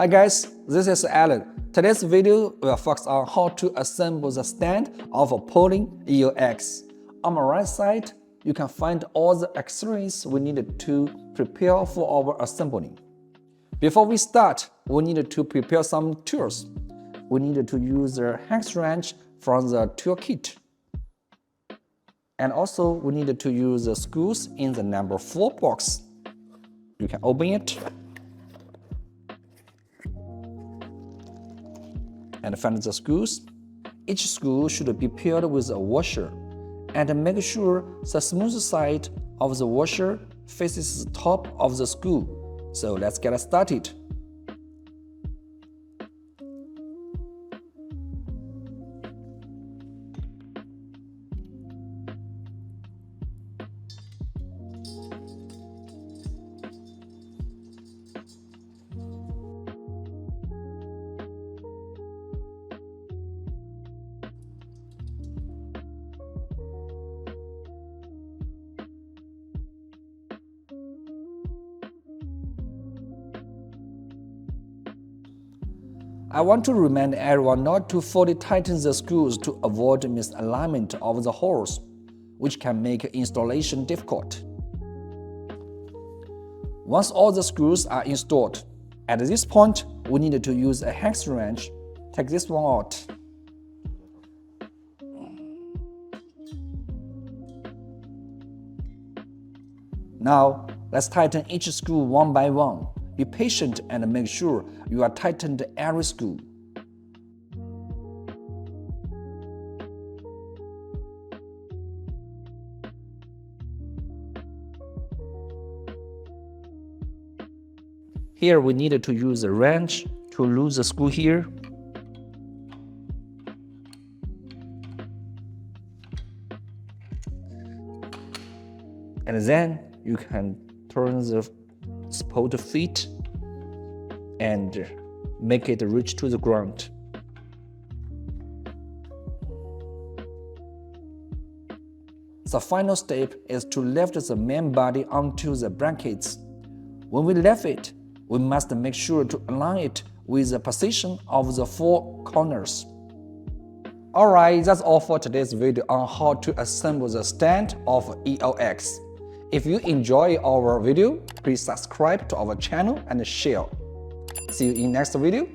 Hi guys, this is Alan. Today's video will focus on how to assemble the stand of a PooLin EOX. On my right side, you can find all the accessories we needed to prepare for our assembly. Before we start, we needed to prepare some tools. We needed to use the hex wrench from the tool kit. And also, we needed to use the screws in the number 4 box. You can open it and find the screws. Each screw should be paired with a washer, and make sure the smooth side of the washer faces the top of the screw. So let's get started. I want to remind everyone not to fully tighten the screws to avoid misalignment of the holes, which can make installation difficult. Once all the screws are installed, at this point, we need to use a hex wrench. Take this one out. Now, let's tighten each screw one by one. Be patient and make sure you are tightened every screw. Here we needed to use a wrench to loosen the screw here. And then you can turn the support feet and make it reach to the ground. The final step is to lift the main body onto the brackets. When we lift it, we must make sure to align it with the position of the 4 corners. Alright, that's all for today's video on how to assemble the stand of EOX. If you enjoy our video, please subscribe to our channel and share. See you in next video.